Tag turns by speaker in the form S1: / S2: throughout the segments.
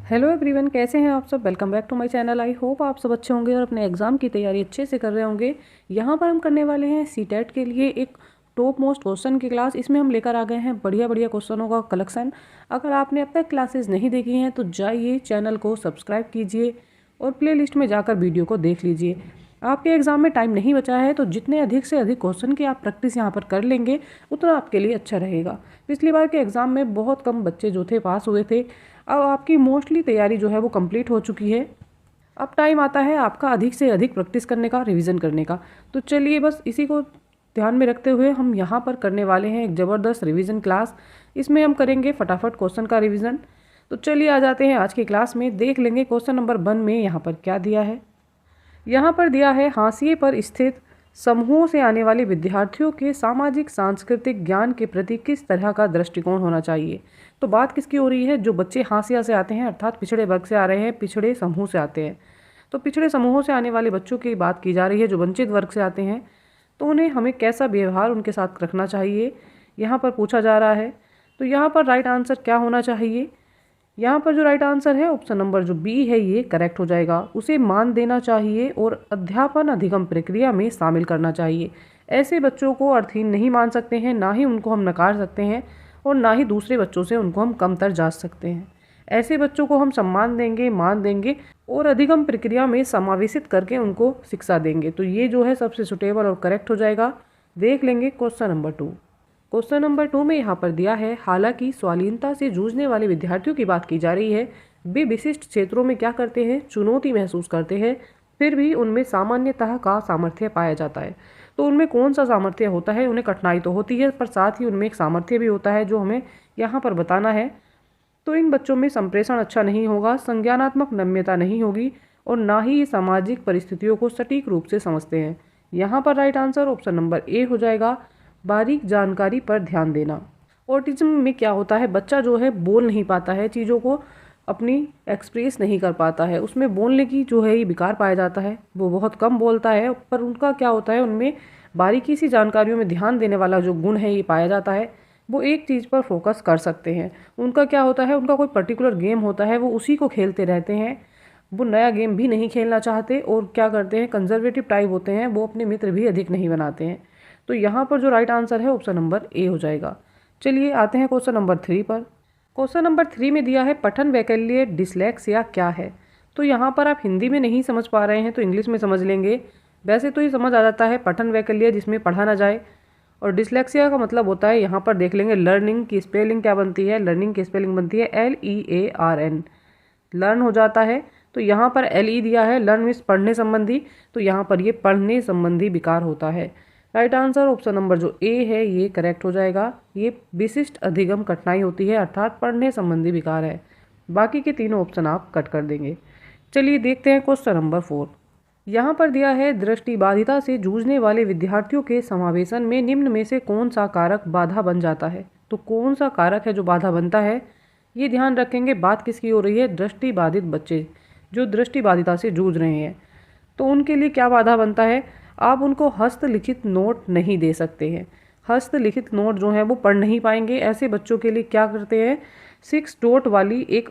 S1: Hello everyone, कैसे हैं आप सब। Welcome back to my channel. I hope आप सब अच्छे होंगे और अपने एग्ज़ाम की तैयारी अच्छे से कर रहे होंगे। यहाँ पर हम करने वाले हैं सीटेट के लिए एक टॉप मोस्ट क्वेश्चन की क्लास। इसमें हम लेकर आ गए हैं बढ़िया बढ़िया क्वेश्चनों का कलेक्शन। अगर आपने अब तक क्लासेस नहीं देखी हैं तो जाइए, चैनल को सब्सक्राइब कीजिए और प्लेलिस्ट में जाकर वीडियो को देख लीजिए। आपके एग्ज़ाम में टाइम नहीं बचा है तो जितने अधिक से अधिक क्वेश्चन की आप प्रैक्टिस यहाँ पर कर लेंगे उतना आपके लिए अच्छा रहेगा। पिछली बार के एग्ज़ाम में बहुत कम बच्चे जो थे पास हुए थे। अब आपकी मोस्टली तैयारी जो है वो कंप्लीट हो चुकी है। अब टाइम आता है आपका अधिक से अधिक प्रैक्टिस करने का, रिवीजन करने का। तो चलिए, बस इसी को ध्यान में रखते हुए हम यहाँ पर करने वाले हैं एक ज़बरदस्त रिवीजन क्लास। इसमें हम करेंगे फटाफट क्वेश्चन का रिवीजन। तो चलिए आ जाते हैं आज की क्लास में। देख लेंगे क्वेश्चन नंबर 1 में यहाँ पर क्या दिया है। यहाँ पर दिया है हाशिए पर स्थित समूहों से आने वाले विद्यार्थियों के सामाजिक सांस्कृतिक ज्ञान के प्रति किस तरह का दृष्टिकोण होना चाहिए। तो बात किसकी हो रही है? जो बच्चे हाशिया से आते हैं अर्थात पिछड़े वर्ग से आ रहे हैं, पिछड़े समूह से आते हैं। तो पिछड़े समूहों से आने वाले बच्चों की बात की जा रही है। जो वंचित वर्ग से आते हैं तो उन्हें हमें कैसा व्यवहार उनके साथ रखना चाहिए, यहाँ पर पूछा जा रहा है। तो यहाँ पर राइट आंसर क्या होना चाहिए? यहाँ पर जो राइट आंसर है ऑप्शन नंबर जो बी है ये करेक्ट हो जाएगा। उसे मान देना चाहिए और अध्यापन अधिगम प्रक्रिया में शामिल करना चाहिए। ऐसे बच्चों को अर्थहीन नहीं मान सकते हैं, ना ही उनको हम नकार सकते हैं और ना ही दूसरे बच्चों से उनको हम कमतर जांच सकते हैं। ऐसे बच्चों को हम सम्मान देंगे, मान देंगे और अधिगम प्रक्रिया में समावेशित करके उनको शिक्षा देंगे। तो ये जो है सबसे सुटेबल और करेक्ट हो जाएगा। देख लेंगे क्वेश्चन नंबर 2। क्वेश्चन नंबर 2 में यहाँ पर दिया है, हालांकि स्वाधीनता से जूझने वाले विद्यार्थियों की बात की जा रही है। वे विशिष्ट क्षेत्रों में क्या करते हैं? चुनौती महसूस करते हैं, फिर भी उनमें सामान्यतः का सामर्थ्य पाया जाता है। तो उनमें कौन सा सामर्थ्य होता है? उन्हें कठिनाई तो होती है पर साथ ही उनमें एक सामर्थ्य भी होता है जो हमें यहाँ पर बताना है। तो इन बच्चों में संप्रेषण अच्छा नहीं होगा, संज्ञानात्मक नम्यता नहीं होगी और ना ही ये सामाजिक परिस्थितियों को सटीक रूप से समझते हैं। यहाँ पर right answer option number A हो जाएगा, बारीक जानकारी पर ध्यान देना। ऑटिज्म में क्या होता है? बच्चा जो है बोल नहीं पाता है, चीज़ों को अपनी एक्सप्रेस नहीं कर पाता है, उसमें बोलने की जो है ये विकार पाया जाता है। वो बहुत कम बोलता है पर उनका क्या होता है, उनमें बारीकी सी जानकारियों में ध्यान देने वाला जो गुण है ये पाया जाता है। वो एक चीज़ पर फोकस कर सकते हैं। उनका क्या होता है, उनका कोई पर्टिकुलर गेम होता है, वो उसी को खेलते रहते हैं। वो नया गेम भी नहीं खेलना चाहते और क्या करते हैं, कंजर्वेटिव टाइप होते हैं। वो अपने मित्र भी अधिक नहीं बनाते हैं। तो यहाँ पर जो राइट आंसर है ऑप्शन नंबर ए हो जाएगा। चलिए आते हैं क्वेश्चन नंबर 3 पर। क्वेश्चन नंबर 3 में दिया है, पठन वैकल्य डिसलेक्सिया क्या है। तो यहाँ पर आप हिंदी में नहीं समझ पा रहे हैं तो इंग्लिश में समझ लेंगे। वैसे तो ये समझ आ जाता है, पठन वैकल्य जिसमें पढ़ा ना जाए, और डिसलेक्सिया का मतलब होता है, यहाँ पर देख लेंगे लर्निंग की स्पेलिंग क्या बनती है। लर्निंग की स्पेलिंग बनती है LEARN, लर्न हो जाता है। तो यहाँ पर LE दिया है, लर्न मीन्स पढ़ने संबंधी, तो यहाँ पर ये पढ़ने संबंधी विकार होता है। राइट आंसर ऑप्शन नंबर जो ए है ये करेक्ट हो जाएगा। ये विशिष्ट अधिगम कठिनाई होती है अर्थात पढ़ने संबंधी विकार है। बाकी के तीनों ऑप्शन आप कट कर देंगे। चलिए देखते हैं क्वेश्चन नंबर 4। यहाँ पर दिया है, दृष्टिबाधिता से जूझने वाले विद्यार्थियों के समावेशन में निम्न में से कौन सा कारक बाधा बन जाता है। तो कौन सा कारक है जो बाधा बनता है, ये ध्यान रखेंगे। बात किसकी हो रही है? दृष्टिबाधित बच्चे जो दृष्टिबाधिता से जूझ रहे हैं। तो उनके लिए क्या बाधा बनता है? आप उनको हस्तलिखित नोट नहीं दे सकते हैं। हस्तलिखित नोट जो है वो पढ़ नहीं पाएंगे। ऐसे बच्चों के लिए क्या करते हैं, 6 डॉट वाली एक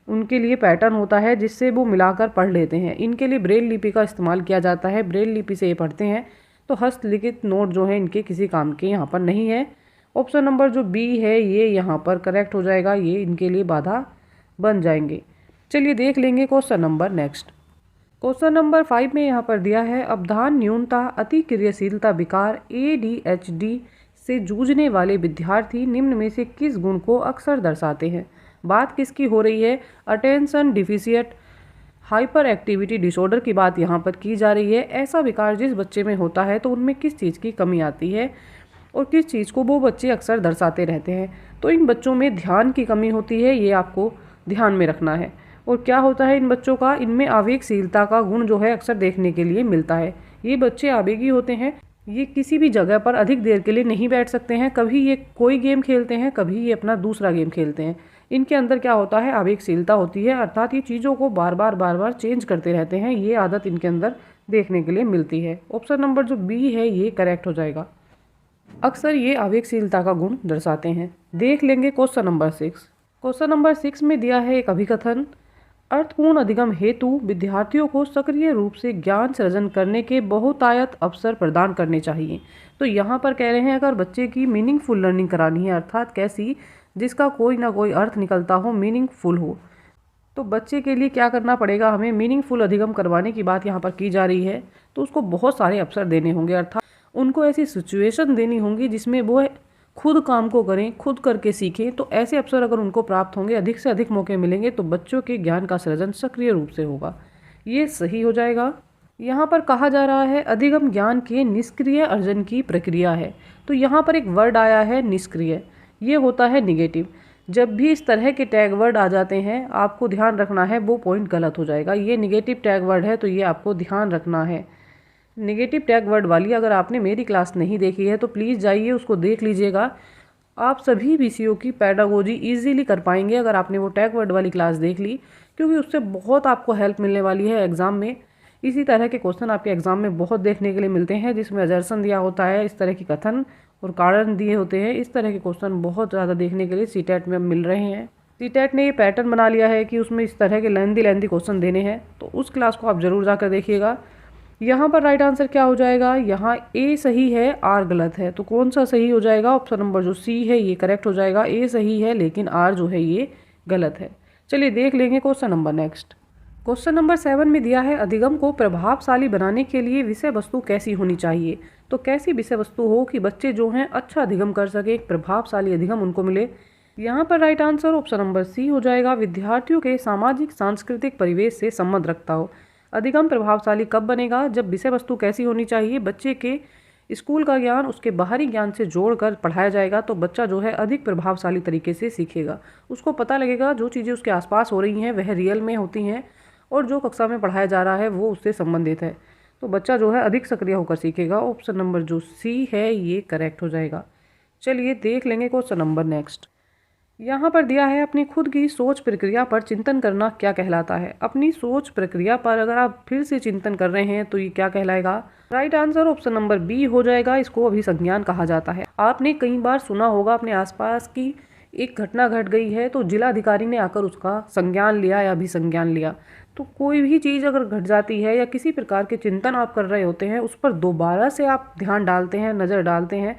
S1: उनके लिए पैटर्न होता है जिससे वो मिलाकर पढ़ लेते हैं। इनके लिए ब्रेल लिपि का इस्तेमाल किया जाता है, ब्रेल लिपि से ये पढ़ते हैं। तो हस्तलिखित नोट जो है इनके किसी काम के यहाँ पर नहीं है। ऑप्शन नंबर जो बी है ये यहाँ पर करेक्ट हो जाएगा। ये इनके लिए बाधा बन जाएंगे। चलिए देख लेंगे question number next. Question number 5 में यहाँ पर दिया है, अवधान न्यूनता अति क्रियाशीलता विकार ADHD से जूझने वाले विद्यार्थी निम्न में से किस गुण को अक्सर दर्शाते हैं। बात किसकी हो रही है? Attention deficit hyper activity disorder की बात यहाँ पर की जा रही है। ऐसा विकार जिस बच्चे में होता है तो उनमें किस चीज़ की कमी आती है और किस चीज़ को वो बच्चे अक्सर दर्शाते रहते हैं। तो इन बच्चों में ध्यान की कमी होती है, ये आपको ध्यान में रखना है। और क्या होता है इन बच्चों का, इनमें आवेगशीलता का गुण जो है अक्सर देखने के लिए मिलता है। ये बच्चे आवेगी होते हैं। ये किसी भी जगह पर अधिक देर के लिए नहीं बैठ सकते हैं। कभी ये कोई गेम खेलते हैं, कभी ये अपना दूसरा गेम खेलते हैं। इनके अंदर क्या होता है, आवेगशीलता होती है अर्थात ये चीज़ों को बार बार चेंज करते रहते हैं। ये आदत इनके अंदर देखने के लिए मिलती है। ऑप्शन नंबर जो बी है ये करेक्ट हो जाएगा। अक्सर ये आवेगशीलता का गुण दर्शाते हैं। देख लेंगे क्वेश्चन नंबर 6। क्वेश्चन नंबर 6 में दिया है एक अभिकथन, अर्थपूर्ण अधिगम हेतु विद्यार्थियों को सक्रिय रूप से ज्ञान सृजन करने के बहुतायत अवसर प्रदान करने चाहिए। तो यहाँ पर कह रहे हैं अगर बच्चे की मीनिंगफुल लर्निंग करानी है, अर्थात कैसी जिसका कोई ना कोई अर्थ निकलता हो, मीनिंगफुल हो, तो बच्चे के लिए क्या करना पड़ेगा, हमें मीनिंगफुल अधिगम करवाने की बात यहाँ पर की जा रही है। तो उसको बहुत सारे अवसर देने होंगे, अर्थात उनको ऐसी सिचुएशन देनी होंगी जिसमें वो खुद काम को करें, खुद करके सीखें। तो ऐसे अवसर अगर उनको प्राप्त होंगे, अधिक से अधिक मौके मिलेंगे, तो बच्चों के ज्ञान का सृजन सक्रिय रूप से होगा। ये सही हो जाएगा। यहाँ पर कहा जा रहा है अधिगम ज्ञान के निष्क्रिय अर्जन की प्रक्रिया है। तो यहाँ पर एक वर्ड आया है निष्क्रिय, ये होता है निगेटिव। जब भी इस तरह के टैग वर्ड आ जाते हैं, आपको ध्यान रखना है वो पॉइंट गलत हो जाएगा। ये निगेटिव टैग वर्ड है, तो ये आपको ध्यान रखना है। नेगेटिव टैग वर्ड वाली अगर आपने मेरी क्लास नहीं देखी है तो प्लीज़ जाइए उसको देख लीजिएगा। आप सभी विषयों की पैडागोजी इजीली कर पाएंगे अगर आपने वो टैग वर्ड वाली क्लास देख ली, क्योंकि उससे बहुत आपको हेल्प मिलने वाली है एग्ज़ाम में। इसी तरह के क्वेश्चन आपके एग्ज़ाम में बहुत देखने के लिए मिलते हैं, जिसमें अजर्सन दिया होता है, इस तरह की कथन और कारण दिए होते हैं। इस तरह के क्वेश्चन बहुत ज़्यादा देखने के लिए सीटेट में मिल रहे हैं। सीटेट ने ये पैटर्न बना लिया है कि उसमें इस तरह के लेंदी क्वेश्चन देने हैं, तो उस क्लास को आप ज़रूर जाकर देखिएगा। यहाँ पर राइट आंसर क्या हो जाएगा, यहाँ ए सही है, आर गलत है। तो कौन सा सही हो जाएगा, ऑप्शन नंबर जो सी है ये करेक्ट हो जाएगा। ए सही है लेकिन आर जो है ये गलत है। चलिए देख लेंगे question number next. Question number 7 में दिया है अधिगम को प्रभावशाली बनाने के लिए विषय वस्तु कैसी होनी चाहिए। तो कैसी विषय वस्तु हो कि बच्चे जो हैं अच्छा अधिगम कर सके, एक प्रभावशाली अधिगम उनको मिले। यहाँ पर right answer option number C हो जाएगा, विद्यार्थियों के सामाजिक सांस्कृतिक परिवेश से संबंध रखता हो। अधिगम प्रभावशाली कब बनेगा, जब विषय वस्तु कैसी होनी चाहिए, बच्चे के स्कूल का ज्ञान उसके बाहरी ज्ञान से जोड़कर पढ़ाया जाएगा, तो बच्चा जो है अधिक प्रभावशाली तरीके से सीखेगा। उसको पता लगेगा जो चीज़ें उसके आसपास हो रही हैं वह रियल में होती हैं और जो कक्षा में पढ़ाया जा रहा है वो उससे संबंधित है। तो बच्चा जो है अधिक सक्रिय होकर सीखेगा। ऑप्शन नंबर जो सी है ये करेक्ट हो जाएगा। चलिए देख लेंगे क्वेश्चन नंबर नेक्स्ट। यहाँ पर दिया है अपनी खुद की सोच प्रक्रिया पर चिंतन करना क्या कहलाता है। अपनी सोच प्रक्रिया पर अगर आप फिर से चिंतन कर रहे हैं तो ये क्या कहलाएगा। Right answer option number B हो जाएगा, इसको अभिसंज्ञान कहा जाता है। आपने कई बार सुना होगा अपने आसपास की एक घटना घट गई है तो जिलाधिकारी ने आकर उसका संज्ञान लिया या अभिसंज्ञान लिया। तो कोई भी चीज़ अगर घट जाती है या किसी प्रकार के चिंतन आप कर रहे होते हैं, उस पर दोबारा से आप ध्यान डालते हैं, नज़र डालते हैं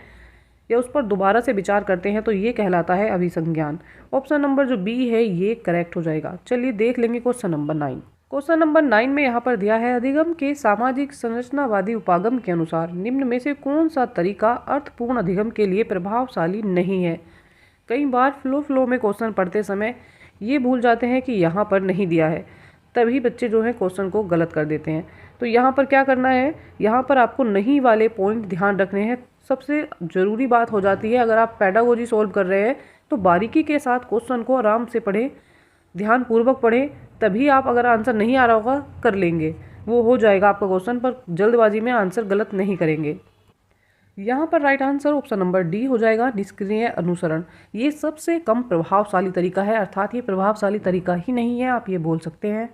S1: या उस पर दोबारा से विचार करते हैं, तो ये कहलाता है अभिसंज्ञान। ऑप्शन नंबर जो बी है ये करेक्ट हो जाएगा। चलिए देख लेंगे क्वेश्चन नंबर 9। क्वेश्चन नंबर 9 में यहाँ पर दिया है अधिगम के सामाजिक संरचनावादी उपागम के अनुसार निम्न में से कौन सा तरीका अर्थपूर्ण अधिगम के लिए प्रभावशाली नहीं है। कई बार फ्लो में क्वेश्चन पढ़ते समय ये भूल जाते हैं कि यहाँ पर नहीं दिया है, तभी बच्चे जो है क्वेश्चन को गलत कर देते हैं। तो यहाँ पर क्या करना है, यहाँ पर आपको नहीं वाले पॉइंट ध्यान रखने हैं। सबसे ज़रूरी बात हो जाती है, अगर आप पैडागोजी सॉल्व कर रहे हैं तो बारीकी के साथ क्वेश्चन को आराम से पढ़ें, ध्यानपूर्वक पढ़ें, तभी आप अगर आंसर नहीं आ रहा होगा कर लेंगे, वो हो जाएगा आपका क्वेश्चन, पर जल्दबाजी में आंसर गलत नहीं करेंगे। यहाँ पर right answer option number D हो जाएगा, निष्क्रिय अनुसरण। ये सबसे कम प्रभावशाली तरीका है, अर्थात ये प्रभावशाली तरीका ही नहीं है, आप ये बोल सकते हैं।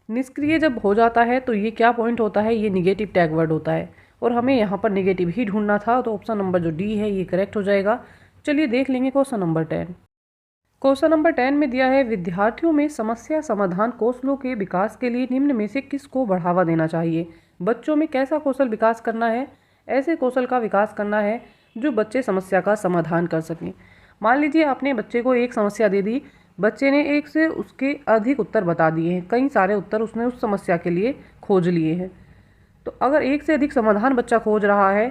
S1: निष्क्रिय जब हो जाता है तो ये क्या पॉइंट होता है, ये निगेटिव टैग वर्ड होता है और हमें यहाँ पर निगेटिव ही ढूंढना था, तो ऑप्शन नंबर जो डी है ये करेक्ट हो जाएगा। चलिए देख लेंगे क्वेश्चन नंबर 10। क्वेश्चन नंबर 10 में दिया है विद्यार्थियों में समस्या समाधान कौशलों के विकास के लिए निम्न में से किसको बढ़ावा देना चाहिए। बच्चों में कैसा कौशल विकास करना है, ऐसे कौशल का विकास करना है जो बच्चे समस्या का समाधान कर सकें। मान लीजिए आपने बच्चे को एक समस्या दे दी, बच्चे ने एक से उसके अधिक उत्तर बता दिए हैं, कई सारे उत्तर उसने उस समस्या के लिए खोज लिए हैं। तो अगर एक से अधिक समाधान बच्चा खोज रहा है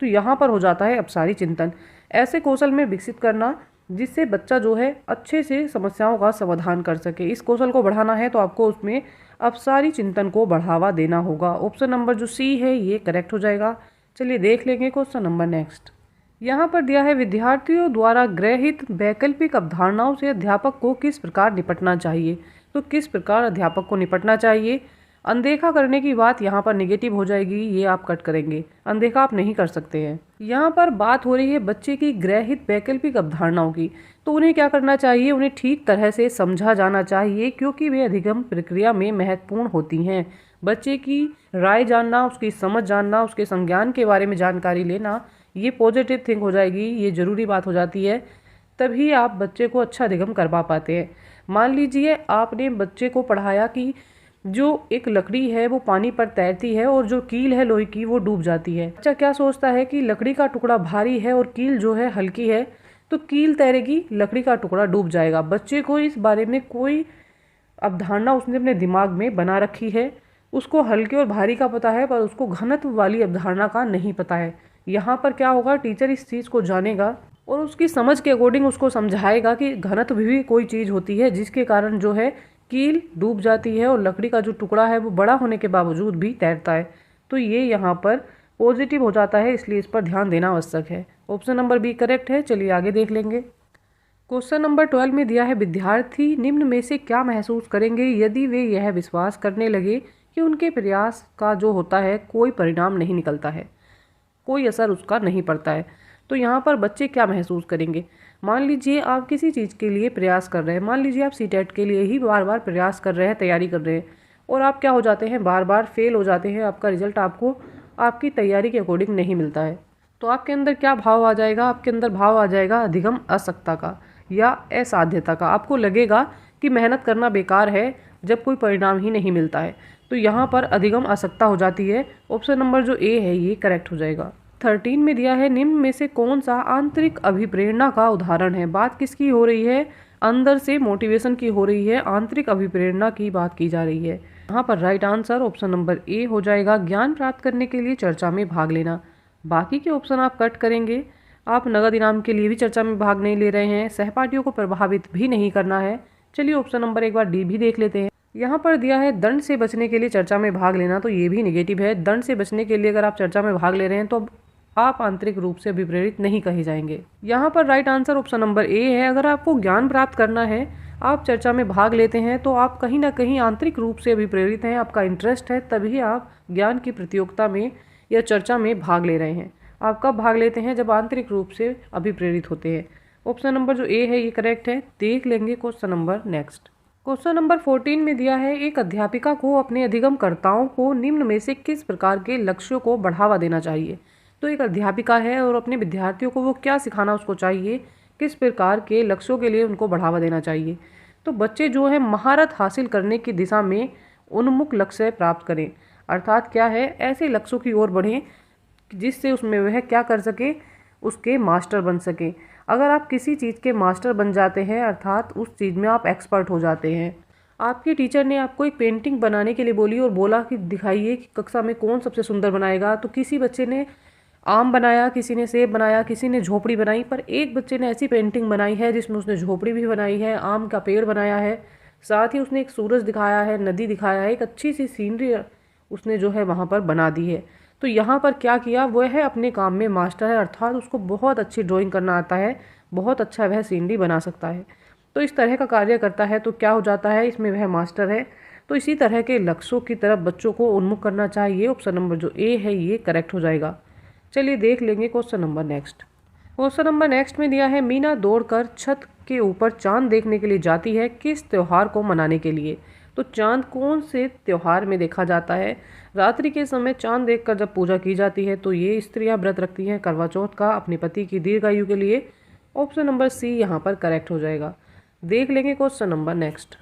S1: तो यहाँ पर हो जाता है अपसारी चिंतन। ऐसे कौशल में विकसित करना जिससे बच्चा जो है अच्छे से समस्याओं का समाधान कर सके। इस कौशल को बढ़ाना है तो आपको उसमें अपसारी चिंतन को बढ़ावा देना होगा। ऑप्शन नंबर जो सी है ये करेक्ट हो जाएगा। चलिए देख लेंगे क्वेश्चन नंबर नेक्स्ट। यहाँ पर दिया है विद्यार्थियों द्वारा गृहीत वैकल्पिक अवधारणाओं से अध्यापक को किस प्रकार निपटना चाहिए। तो किस प्रकार अध्यापक को निपटना चाहिए। अनदेखा करने की बात यहाँ पर नेगेटिव हो जाएगी, ये आप कट करेंगे, अनदेखा आप नहीं कर सकते हैं। यहाँ पर बात हो रही है बच्चे की गृहीत वैकल्पिक अवधारणाओं की, तो उन्हें क्या करना चाहिए, उन्हें ठीक तरह से समझा जाना चाहिए क्योंकि वे अधिगम प्रक्रिया में महत्वपूर्ण होती हैं। बच्चे की राय जानना, उसकी समझ जानना, उसके संज्ञान के बारे में जानकारी लेना, ये पॉजिटिव थिंक हो जाएगी, ये ज़रूरी बात हो जाती है, तभी आप बच्चे को अच्छा अधिगम करवा पाते हैं। मान लीजिए आपने बच्चे को पढ़ाया कि जो एक लकड़ी है वो पानी पर तैरती है और जो कील है लोहे की वो डूब जाती है। बच्चा क्या सोचता है कि लकड़ी का टुकड़ा भारी है और कील जो है हल्की है, तो कील तैरेगी, लकड़ी का टुकड़ा डूब जाएगा। बच्चे को इस बारे में कोई अवधारणा उसने अपने दिमाग में बना रखी है। उसको हल्के और भारी का पता है पर उसको घनत्व वाली अवधारणा का नहीं पता है। यहाँ पर क्या होगा, टीचर इस चीज़ को जानेगा और उसकी समझ के अकॉर्डिंग उसको समझाएगा कि घनत्व भी कोई चीज़ होती है जिसके कारण जो है कील डूब जाती है और लकड़ी का जो टुकड़ा है वो बड़ा होने के बावजूद भी तैरता है। तो ये यहाँ पर पॉजिटिव हो जाता है, इसलिए इस पर ध्यान देना आवश्यक है। ऑप्शन नंबर बी करेक्ट है। चलिए आगे देख लेंगे। क्वेश्चन नंबर 12 में दिया है, विद्यार्थी निम्न में से क्या महसूस करेंगे यदि वे यह विश्वास करने लगे कि उनके प्रयास का जो होता है कोई परिणाम नहीं निकलता है, कोई असर उसका नहीं पड़ता है। तो यहाँ पर बच्चे क्या महसूस करेंगे। मान लीजिए आप किसी चीज़ के लिए प्रयास कर रहे हैं, मान लीजिए आप सीटेट के लिए ही बार बार प्रयास कर रहे हैं, तैयारी कर रहे हैं और आप क्या हो जाते हैं, बार बार फेल हो जाते हैं, आपका रिजल्ट आपको आपकी तैयारी के अकॉर्डिंग नहीं मिलता है। तो आपके अंदर क्या भाव आ जाएगा, आपके अंदर भाव आ जाएगा अधिगम असक्ता का या असाध्यता का। आपको लगेगा कि मेहनत करना बेकार है जब कोई परिणाम ही नहीं मिलता है। तो यहाँ पर अधिगम असक्ता हो जाती है। ऑप्शन नंबर जो ए है ये करेक्ट हो जाएगा। 13 में दिया है, निम्न में से कौन सा आंतरिक अभिप्रेरणा का उदाहरण है। बात किसकी हो रही है, अंदर से मोटिवेशन की हो रही है, आंतरिक अभिप्रेरणा की बात की जा रही है। यहाँ पर right answer option number A हो जाएगा, ज्ञान प्राप्त करने के लिए चर्चा में भाग लेना। बाकी के ऑप्शन आप कट करेंगे। आप नगद इनाम के लिए भी चर्चा में भाग नहीं ले रहे हैं, सहपाठियों को प्रभावित भी नहीं करना है। चलिए ऑप्शन नंबर एक बार डी भी देख लेते हैं। यहाँ पर दिया है दंड से बचने के लिए चर्चा में भाग लेना, तो ये भी निगेटिव है। दंड से बचने के लिए अगर आप चर्चा में भाग ले रहे हैं तो आप आंतरिक रूप से अभिप्रेरित नहीं कहे जाएंगे। यहाँ पर right answer option number A है। अगर आपको ज्ञान प्राप्त करना है, आप चर्चा में भाग लेते हैं, तो आप कहीं ना कहीं आंतरिक रूप से अभिप्रेरित हैं, आपका इंटरेस्ट है, तभी आप ज्ञान की प्रतियोगिता में या चर्चा में भाग ले रहे हैं। आप कब भाग लेते हैं, जब आंतरिक रूप से अभिप्रेरित होते हैं। ऑप्शन नंबर जो ए है ये करेक्ट है। देख लेंगे question number next. Question number 14 में दिया है, एक अध्यापिका को अपने अधिगमकर्ताओं को निम्न में से किस प्रकार के लक्ष्यों को बढ़ावा देना चाहिए। तो एक अध्यापिका है और अपने विद्यार्थियों को वो क्या सिखाना उसको चाहिए, किस प्रकार के लक्ष्यों के लिए उनको बढ़ावा देना चाहिए। तो बच्चे जो है महारत हासिल करने की दिशा में उन्मुख लक्ष्य प्राप्त करें, अर्थात क्या है, ऐसे लक्ष्यों की ओर बढ़ें जिससे उसमें वह क्या कर सके, उसके मास्टर बन सके। अगर आप किसी चीज़ के मास्टर बन जाते हैं, अर्थात उस चीज़ में आप एक्सपर्ट हो जाते हैं। आपके टीचर ने आपको एक पेंटिंग बनाने के लिए बोली और बोला कि दिखाइए कि कक्षा में कौन सबसे सुंदर बनाएगा। तो किसी बच्चे ने आम बनाया, किसी ने सेब बनाया, किसी ने झोपड़ी बनाई, पर एक बच्चे ने ऐसी पेंटिंग बनाई है जिसमें उसने झोपड़ी भी बनाई है, आम का पेड़ बनाया है, साथ ही उसने एक सूरज दिखाया है, नदी दिखाया है, एक अच्छी सी सीनरी उसने जो है वहाँ पर बना दी है। तो यहाँ पर क्या किया, वह है अपने काम में मास्टर है, अर्थात उसको बहुत अच्छी ड्राइंग करना आता है, बहुत अच्छा वह सीनरी बना सकता है। तो इस तरह का कार्य करता है तो क्या हो जाता है, इसमें वह मास्टर है। तो इसी तरह के लक्ष्यों की तरफ बच्चों को उन्मुख करना चाहिए। ऑप्शन नंबर जो ए है ये करेक्ट हो जाएगा। चलिए देख लेंगे question number next. Question number next में दिया है, मीना दौड़कर छत के ऊपर चांद देखने के लिए जाती है, किस त्यौहार को मनाने के लिए। तो चांद कौन से त्यौहार में देखा जाता है। रात्रि के समय चांद देखकर जब पूजा की जाती है तो ये स्त्रियां व्रत रखती हैं करवा चौथ का अपने पति की दीर्घायु के लिए। ऑप्शन नंबर सी यहाँ पर करेक्ट हो जाएगा। देख लेंगे question number next.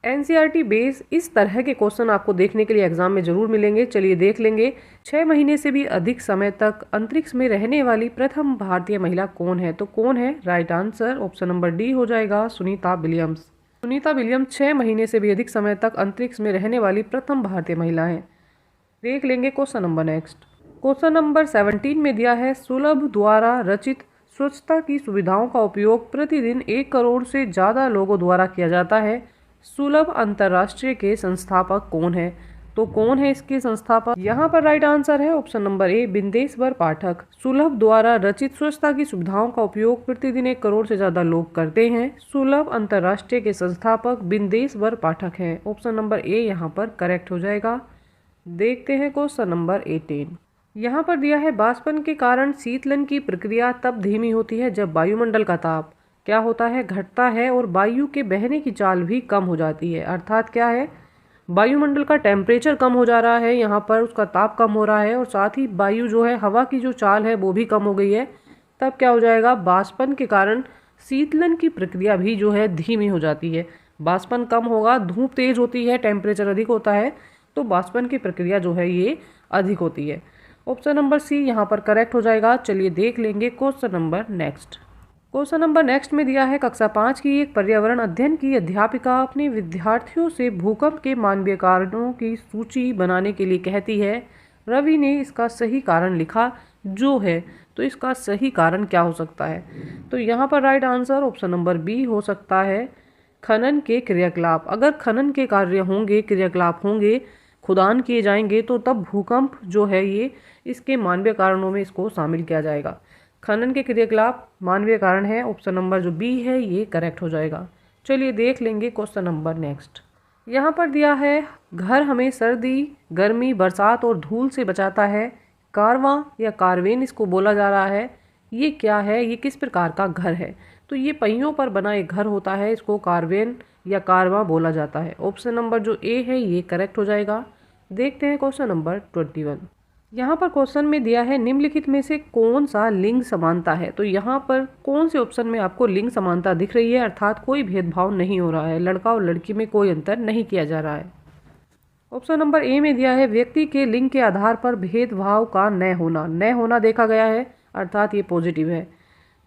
S1: NCERT base इस तरह के क्वेश्चन आपको देखने के लिए एग्जाम में जरूर मिलेंगे। चलिए देख लेंगे। 6 महीने से भी अधिक समय तक अंतरिक्ष में रहने वाली प्रथम भारतीय महिला कौन है। तो कौन है, right answer option number D हो जाएगा, सुनीता विलियम्स। सुनीता विलियम्स 6 महीने से भी अधिक समय तक अंतरिक्ष में रहने वाली प्रथम भारतीय महिला है। देख लेंगे question number next. Question number 17 में दिया है, सुलभ द्वारा रचित स्वच्छता की सुविधाओं का उपयोग प्रतिदिन 1 करोड़ से ज़्यादा लोगों द्वारा किया जाता है। सुलभ अंतर्राष्ट्रीय के संस्थापक कौन है। तो कौन है इसके संस्थापक। यहाँ पर राइट आंसर है ऑप्शन नंबर ए, बिंदेश्वर पाठक। सुलभ द्वारा रचित स्वच्छता की सुविधाओं का उपयोग प्रतिदिन 1 करोड़ से ज्यादा लोग करते हैं। सुलभ अंतर्राष्ट्रीय के संस्थापक बिंदेश्वर पाठक हैं। ऑप्शन नंबर ए यहाँ पर करेक्ट हो जाएगा। देखते हैं क्वेश्चन नंबर 18। यहाँ पर दिया है, बाष्पन के कारण शीतलन की प्रक्रिया तब धीमी होती है जब वायुमंडल का ताप क्या होता है, घटता है और वायु के बहने की चाल भी कम हो जाती है। अर्थात क्या है, वायुमंडल का टेम्परेचर कम हो जा रहा है, यहाँ पर उसका ताप कम हो रहा है और साथ ही वायु जो है, हवा की जो चाल है वो भी कम हो गई है। तब क्या हो जाएगा, बाष्पन के कारण शीतलन की प्रक्रिया भी जो है धीमी हो जाती है। बाष्पन कम होगा, धूप तेज होती है, टेम्परेचर अधिक होता है, तो बाष्पन की प्रक्रिया जो है ये अधिक होती है। ऑप्शन नंबर सी यहाँ पर करेक्ट हो जाएगा। चलिए देख लेंगे question number next. Question number next में दिया है कक्षा 5 की एक पर्यावरण अध्ययन की अध्यापिका अपने विद्यार्थियों से भूकंप के मानवीय कारणों की सूची बनाने के लिए कहती है। रवि ने इसका सही कारण लिखा जो है, तो इसका सही कारण क्या हो सकता है? तो यहाँ पर right answer option number B हो सकता है, खनन के क्रियाकलाप। अगर खनन के कार्य होंगे, क्रियाकलाप होंगे, खुदान किए जाएंगे, तो तब भूकंप जो है ये इसके मानवीय कारणों में इसको शामिल किया जाएगा। खनन के क्रियाकलाप मानवीय कारण है, ऑप्शन नंबर जो बी है ये करेक्ट हो जाएगा। चलिए देख लेंगे क्वेश्चन नंबर नेक्स्ट। यहाँ पर दिया है घर हमें सर्दी, गर्मी, बरसात और धूल से बचाता है। कारवां या कारवेन इसको बोला जा रहा है। ये क्या है, ये किस प्रकार का घर है? तो ये पहियों पर बना एक घर होता है, इसको कारवेन या कारवां बोला जाता है। ऑप्शन नंबर जो ए है ये करेक्ट हो जाएगा। देखते हैं क्वेश्चन नंबर 21। यहाँ पर क्वेश्चन में दिया है निम्नलिखित में से कौन सा लिंग समानता है? तो यहाँ पर कौन से ऑप्शन में आपको लिंग समानता दिख रही है, अर्थात कोई भेदभाव नहीं हो रहा है, लड़का और लड़की में कोई अंतर नहीं किया जा रहा है। ऑप्शन नंबर ए में दिया है व्यक्ति के लिंग के आधार पर भेदभाव का न होना देखा गया है, अर्थात ये पॉजिटिव है।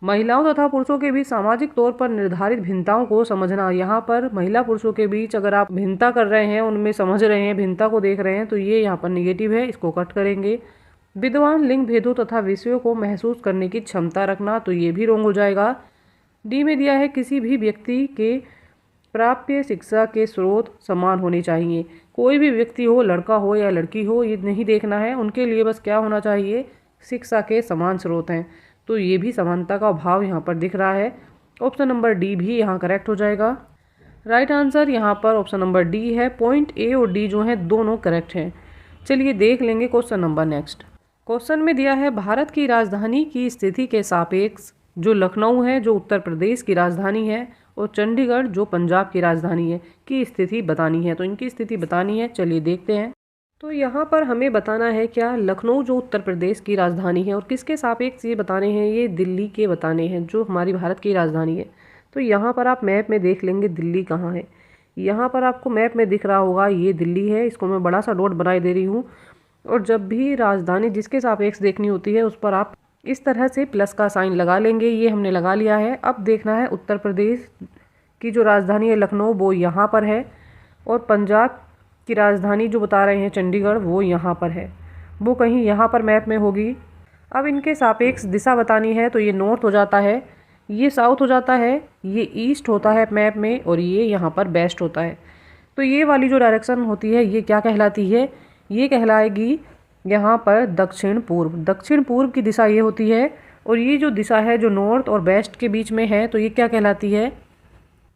S1: महिलाओं तथा पुरुषों के बीच सामाजिक तौर पर निर्धारित भिन्नताओं को समझना, यहाँ पर महिला पुरुषों के बीच अगर आप भिन्नता कर रहे हैं, उनमें समझ रहे हैं, भिन्नता को देख रहे हैं, तो ये यहाँ पर नेगेटिव है, इसको कट करेंगे। विद्वान लिंग भेदों तथा विषयों को महसूस करने की क्षमता रखना, तो ये भी रोंग हो जाएगा। डी में दिया है किसी भी व्यक्ति के प्राप्य शिक्षा के स्रोत समान होने चाहिए। कोई भी व्यक्ति हो, लड़का हो या लड़की हो, ये नहीं देखना है, उनके लिए बस क्या होना चाहिए, शिक्षा के समान स्रोत हैं। तो ये भी समानता का अभाव यहाँ पर दिख रहा है। ऑप्शन नंबर डी भी यहाँ करेक्ट हो जाएगा। राइट आंसर यहाँ पर ऑप्शन नंबर डी है। पॉइंट ए और डी जो हैं दोनों करेक्ट हैं। चलिए देख लेंगे क्वेश्चन नंबर नेक्स्ट। क्वेश्चन में दिया है भारत की राजधानी की स्थिति के सापेक्ष जो लखनऊ है जो उत्तर प्रदेश की राजधानी है और चंडीगढ़ जो पंजाब की राजधानी है की स्थिति बतानी है। तो इनकी स्थिति बतानी है, चलिए देखते हैं। तो यहाँ पर हमें बताना है क्या, लखनऊ जो उत्तर प्रदेश की राजधानी है और किसके सापेक्ष ये बताने हैं, ये दिल्ली के बताने हैं जो हमारी भारत की राजधानी है। तो यहाँ पर आप मैप में देख लेंगे दिल्ली कहाँ है। यहाँ पर आपको मैप में दिख रहा होगा ये दिल्ली है, इसको मैं बड़ा सा डॉट बनाई दे रही हूँ। और जब भी राजधानी जिसके सापेक्ष देखनी होती है उस पर आप इस तरह से प्लस का साइन लगा लेंगे। ये हमने लगा लिया है। अब देखना है उत्तर प्रदेश की जो राजधानी है लखनऊ वो यहाँ पर है और पंजाब की राजधानी जो बता रहे हैं चंडीगढ़ वो यहाँ पर है, वो कहीं यहाँ पर मैप में होगी। अब इनके सापेक्ष दिशा बतानी है, तो ये नॉर्थ हो जाता है, ये साउथ हो जाता है, ये ईस्ट होता है मैप में और ये यहाँ पर वेस्ट होता है। तो ये वाली जो डायरेक्शन होती है ये क्या कहलाती है, ये कहलाएगी यहाँ पर दक्षिण पूर्व। दक्षिण पूर्व की दिशा ये होती है और ये जो दिशा है जो नॉर्थ और वेस्ट के बीच में है तो ये क्या कहलाती है,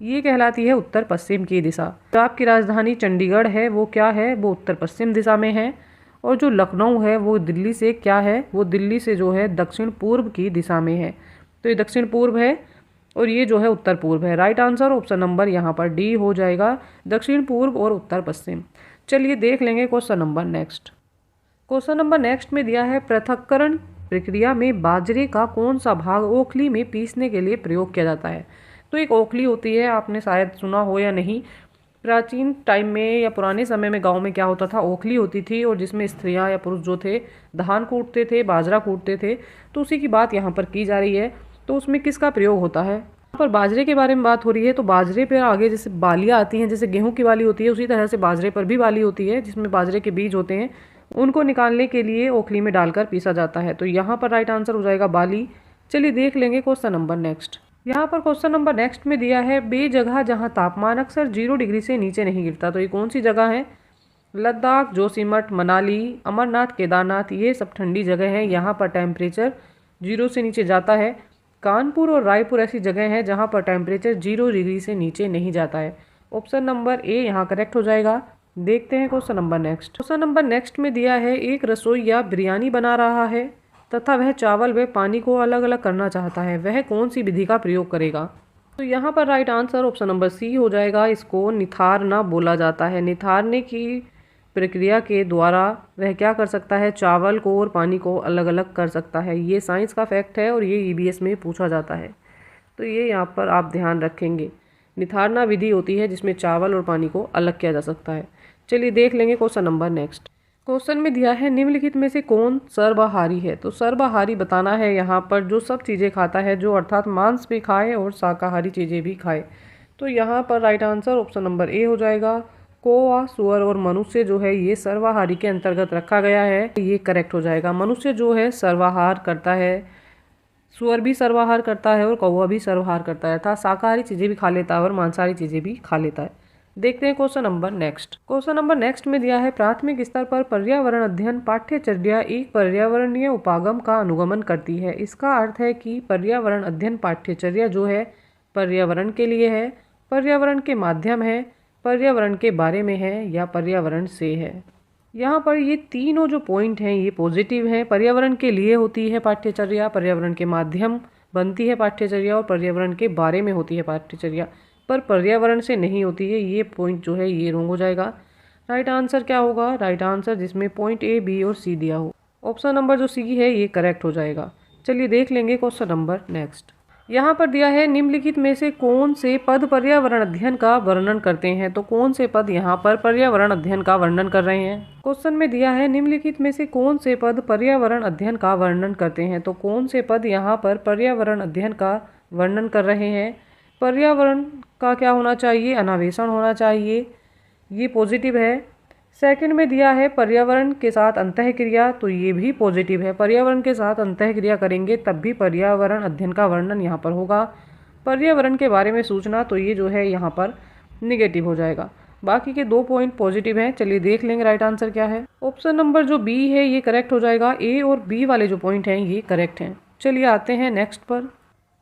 S1: ये कहलाती है उत्तर पश्चिम की दिशा। पंजाब की राजधानी चंडीगढ़ है वो क्या है, वो उत्तर पश्चिम दिशा में है। और जो लखनऊ है वो दिल्ली से क्या है, वो दिल्ली से जो है दक्षिण पूर्व की दिशा में है। तो ये दक्षिण पूर्व है और ये जो है उत्तर पूर्व है। राइट आंसर ऑप्शन नंबर यहाँ पर डी हो जाएगा, दक्षिण पूर्व और उत्तर पश्चिम। चलिए देख लेंगे question number next. Question number next में दिया है पृथक्करण प्रक्रिया में बाजरे का कौन सा भाग ओखली में पीसने के लिए प्रयोग किया जाता है। तो एक ओखली होती है, आपने शायद सुना हो या नहीं, प्राचीन टाइम में या पुराने समय में गांव में क्या होता था, ओखली होती थी और जिसमें स्त्रियां या पुरुष जो थे धान कूटते थे, बाजरा कूटते थे। तो उसी की बात यहाँ पर की जा रही है। तो उसमें किसका प्रयोग होता है, यहाँ पर बाजरे के बारे में बात हो रही है। तो बाजरे पर आगे जैसे बालियाँ आती हैं, जैसे गेहूँ की बाली होती है उसी तरह से बाजरे पर भी बाली होती है जिसमें बाजरे के बीज होते हैं, उनको निकालने के लिए ओखली में डालकर पीसा जाता है। तो यहाँ पर राइट आंसर हो जाएगा बाली। चलिए देख लेंगे क्वेश्चन नंबर नेक्स्ट। यहाँ पर क्वेश्चन नंबर नेक्स्ट में दिया है बे जगह जहाँ तापमान अक्सर 0 डिग्री से नीचे नहीं गिरता। तो ये कौन सी जगह है, लद्दाख, जोशीमठ, मनाली, अमरनाथ, केदारनाथ, ये सब ठंडी जगह हैं, यहाँ पर टेम्परेचर 0 से नीचे जाता है। कानपुर और रायपुर ऐसी जगह है जहाँ पर टेम्परेचर 0 डिग्री से नीचे नहीं जाता है। ऑप्शन नंबर ए यहाँ करेक्ट हो जाएगा। देखते हैं question number next. Question number next में दिया है एक रसोइया बिरयानी बना रहा है तथा वह चावल व पानी को अलग अलग करना चाहता है, वह कौन सी विधि का प्रयोग करेगा। तो यहाँ पर right answer option number C हो जाएगा। इसको निथारना बोला जाता है। निथारने की प्रक्रिया के द्वारा वह क्या कर सकता है, चावल को और पानी को अलग अलग कर सकता है। ये साइंस का फैक्ट है और ये ईवीएस में पूछा जाता है। तो तो ये यहाँ पर आप ध्यान रखेंगे। निथारना विधि होती है जिसमें चावल और पानी को अलग किया जा सकता है। चलिए देख लेंगे क्वेश्चन नंबर नेक्स्ट। क्वेश्चन में दिया है निम्नलिखित में से कौन सर्वाहारी है। तो सर्वाहारी बताना है यहाँ पर जो सब चीज़ें खाता है, जो अर्थात मांस भी खाए और शाकाहारी चीज़ें भी खाए। तो यहाँ पर right answer option number A हो जाएगा। कौवा, सुअर और मनुष्य जो है ये सर्वाहारी के अंतर्गत रखा गया है, ये करेक्ट हो जाएगा। मनुष्य जो है सर्वाहार करता है, सुअर भी सर्वाहार करता है और कौवा भी सर्वाहार करता है, अर्थात शाकाहारी चीज़ें भी खा लेता है और मांसाहारी चीज़ें भी खा लेता है। देखते हैं question number next. Question number next में दिया है प्राथमिक स्तर पर पर्यावरण अध्ययन पाठ्यचर्या एक पर्यावरणीय उपागम का अनुगमन करती है। इसका अर्थ है कि पर्यावरण अध्ययन पाठ्यचर्या जो है पर्यावरण के लिए है, पर्यावरण के माध्यम है, पर्यावरण के बारे में है या पर्यावरण से है। यहाँ पर ये तीनों जो पॉइंट हैं ये पॉजिटिव हैं। पर्यावरण के लिए होती है पाठ्यचर्या, पर्यावरण के माध्यम बनती है पाठ्यचर्या और पर्यावरण के बारे में होती है पाठ्यचर्या, पर पर्यावरण से नहीं होती है। ये पॉइंट जो है ये रॉन्ग हो जाएगा। राइट आंसर क्या होगा? राइट आंसर जिसमें पॉइंट ए, बी और सी दिया हो, ऑप्शन नंबर जो सी है ये करेक्ट हो जाएगा। चलिए देख लेंगे क्वेश्चन नंबर नेक्स्ट। यहाँ पर दिया है निम्नलिखित में से कौन से पद पर्यावरण अध्ययन का वर्णन करते हैं। तो कौन से पद यहाँ पर पर्यावरण अध्ययन का वर्णन कर रहे हैं। क्वेश्चन में दिया है निम्नलिखित में से कौन से पद पर्यावरण अध्ययन का वर्णन करते हैं। तो कौन से पद यहाँ पर पर्यावरण अध्ययन का वर्णन कर रहे हैं। पर्यावरण का क्या होना चाहिए? अनावेशन होना चाहिए, ये पॉजिटिव है। सेकंड में दिया है पर्यावरण के साथ अंतःक्रिया, तो ये भी पॉजिटिव है। पर्यावरण के साथ अंतःक्रिया करेंगे तब भी पर्यावरण अध्ययन का वर्णन यहाँ पर होगा। पर्यावरण के बारे में सूचना, तो ये जो है यहाँ पर निगेटिव हो जाएगा। बाकी के 2 पॉइंट पॉजिटिव हैं। चलिए देख लेंगे राइट आंसर क्या है। ऑप्शन नंबर जो बी है ये करेक्ट हो जाएगा। ए और बी वाले जो पॉइंट हैं ये करेक्ट हैं। चलिए आते हैं नेक्स्ट पर।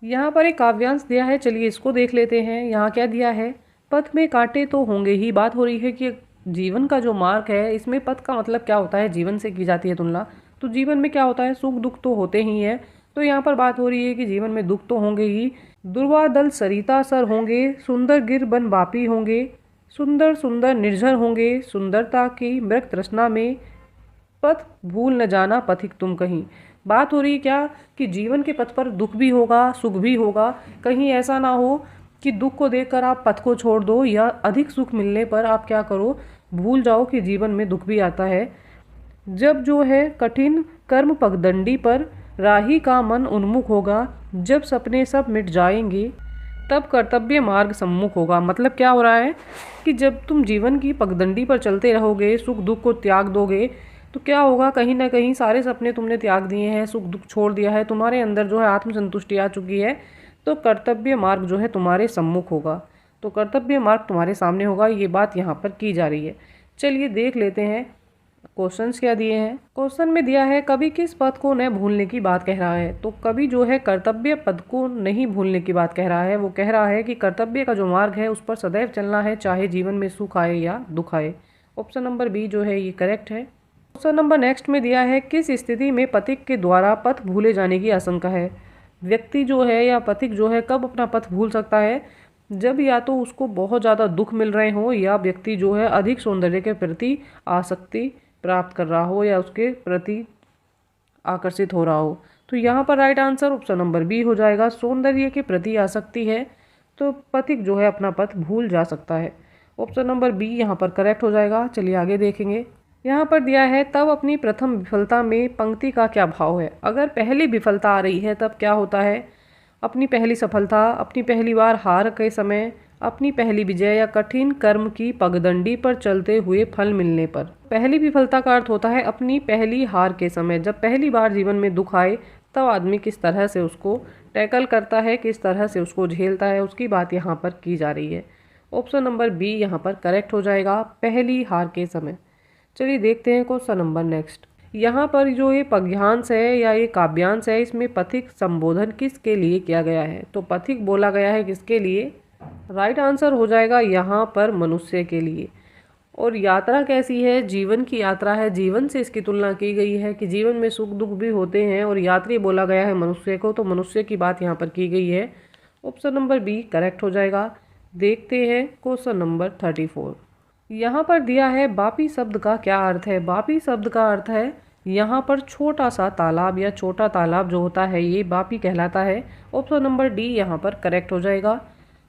S1: यहाँ पर एक काव्यांश दिया है, चलिए इसको देख लेते हैं। यहाँ क्या दिया है? पथ में कांटे तो होंगे ही। बात हो रही है कि जीवन का जो मार्ग है इसमें पथ का मतलब क्या होता है? जीवन से की जाती है तुलना। तो जीवन में क्या होता है? सुख दुख तो होते ही हैं। तो यहाँ पर बात हो रही है कि जीवन में दुख तो होंगे ही। दुर्वादल सरिता सर होंगे, सुंदर गिर बन बापी होंगे, सुंदर सुंदर निर्झर होंगे, सुंदरता की मृग तृष्णा में पथ भूल न जाना पथिक तुम कहीं। बात हो रही है क्या कि जीवन के पथ पर दुख भी होगा, सुख भी होगा। कहीं ऐसा ना हो कि दुख को देखकर आप पथ को छोड़ दो या अधिक सुख मिलने पर आप क्या करो, भूल जाओ कि जीवन में दुख भी आता है। जब जो है कठिन कर्म पगडंडी पर राही का मन उन्मुख होगा, जब सपने सब मिट जाएंगे तब कर्तव्य मार्ग सम्मुख होगा। मतलब क्या हो रहा है कि जब तुम जीवन की पगडंडी पर चलते रहोगे, सुख दुख को त्याग दोगे, तो क्या होगा, कहीं ना कहीं सारे सपने तुमने त्याग दिए हैं, सुख दुख छोड़ दिया है, तुम्हारे अंदर जो है आत्मसंतुष्टि आ चुकी है, तो कर्तव्य मार्ग जो है तुम्हारे सम्मुख होगा। तो कर्तव्य मार्ग तुम्हारे सामने होगा, ये बात यहाँ पर की जा रही है। चलिए देख लेते हैं क्वेश्चंस क्या दिए हैं। क्वेश्चन में दिया है कवि किस पद को न भूलने की बात कह रहा है। तो कवि जो है कर्तव्य पद को नहीं भूलने की बात कह रहा है। वो कह रहा है कि कर्तव्य का जो मार्ग है उस पर सदैव चलना है, चाहे जीवन में सुख आए या दुख आए। ऑप्शन नंबर बी जो है ये करेक्ट है। ऑप्शन नंबर नेक्स्ट में दिया है किस स्थिति में पथिक के द्वारा पथ भूले जाने की आशंका है। व्यक्ति जो है या पथिक जो है कब अपना पथ भूल सकता है? जब या तो उसको बहुत ज़्यादा दुख मिल रहे हो या व्यक्ति जो है अधिक सौंदर्य के प्रति आसक्ति प्राप्त कर रहा हो या उसके प्रति आकर्षित हो रहा हो। तो यहाँ पर right answer option number B हो जाएगा। सौंदर्य के प्रति आसक्ति है तो पथिक जो है अपना पथ भूल जा सकता है। ऑप्शन नंबर बी यहाँ पर करेक्ट हो जाएगा। चलिए आगे देखेंगे। यहाँ पर दिया है तब अपनी प्रथम विफलता में पंक्ति का क्या भाव है। अगर पहली विफलता आ रही है तब क्या होता है? अपनी पहली सफलता, अपनी पहली बार हार के समय, अपनी पहली विजय या कठिन कर्म की पगडंडी पर चलते हुए फल मिलने पर। पहली विफलता का अर्थ होता है अपनी पहली हार के समय। जब पहली बार जीवन में दुख आए तब आदमी किस तरह से उसको टैकल करता है, किस तरह से उसको झेलता है, उसकी बात यहाँ पर की जा रही है। ऑप्शन नंबर बी यहाँ पर करेक्ट हो जाएगा, पहली हार के समय। चलिए देखते हैं क्वेश्चन नंबर नेक्स्ट। यहाँ पर जो ये पद्यांश है या ये काव्यांश है इसमें पथिक संबोधन किसके लिए किया गया है। तो पथिक बोला गया है किसके लिए? राइट आंसर हो जाएगा यहाँ पर मनुष्य के लिए। और यात्रा कैसी है? जीवन की यात्रा है। जीवन से इसकी तुलना की गई है कि जीवन में सुख दुख भी होते हैं और यात्री बोला गया है मनुष्य को, तो मनुष्य की बात यहाँ पर की गई है। ऑप्शन नंबर बी करेक्ट हो जाएगा। देखते हैं क्वेश्चन नंबर 34। यहाँ पर दिया है बापी शब्द का क्या अर्थ है। बापी शब्द का अर्थ है यहाँ पर छोटा सा तालाब या छोटा तालाब जो होता है ये वापी कहलाता है। ऑप्शन नंबर डी यहाँ पर करेक्ट हो जाएगा।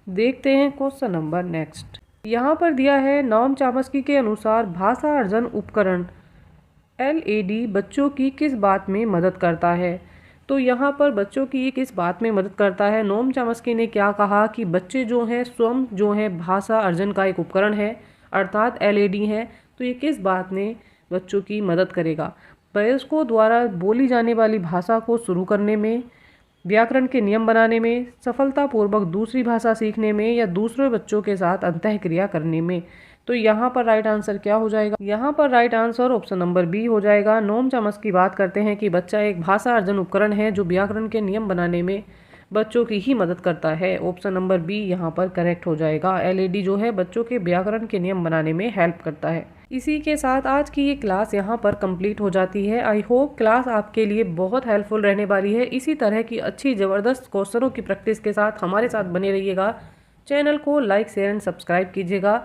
S1: देखते हैं क्वेश्चन नंबर नेक्स्ट। यहाँ पर दिया है नोम चॉम्स्की के अनुसार भाषा अर्जन उपकरण LED बच्चों की किस बात में मदद करता है। तो यहाँ पर बच्चों की ये किस बात में मदद करता है। नोम चॉम्स्की ने क्या कहा कि बच्चे जो हैं स्वयं जो है भाषा अर्जन का एक उपकरण है अर्थात LED है। तो ये किस बात में बच्चों की मदद करेगा। वयस्कों द्वारा बोली जाने वाली भाषा को शुरू करने में, व्याकरण के नियम बनाने में, सफलतापूर्वक दूसरी भाषा सीखने में या दूसरे बच्चों के साथ अंतःक्रिया करने में। तो यहाँ पर राइट आंसर क्या हो जाएगा। यहाँ पर right answer option number B हो जाएगा। नोम चॉम्स्की बात करते हैं कि बच्चा एक भाषा अर्जन उपकरण है जो व्याकरण के नियम बनाने में बच्चों की ही मदद करता है। ऑप्शन नंबर बी यहाँ पर करेक्ट हो जाएगा। LED जो है बच्चों के व्याकरण के नियम बनाने में हेल्प करता है। इसी के साथ आज की ये क्लास यहाँ पर कंप्लीट हो जाती है। आई होप क्लास आपके लिए बहुत हेल्पफुल रहने वाली है। इसी तरह की अच्छी ज़बरदस्त क्वेश्चनों की प्रैक्टिस के साथ हमारे साथ बने रहिएगा। चैनल को लाइक शेयर एंड सब्सक्राइब कीजिएगा।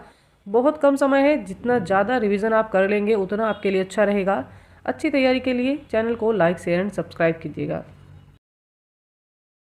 S1: बहुत कम समय है, जितना ज़्यादा रिवीजन आप कर लेंगे उतना आपके लिए अच्छा रहेगा। अच्छी तैयारी के लिए चैनल को लाइक शेयर एंड सब्सक्राइब कीजिएगा।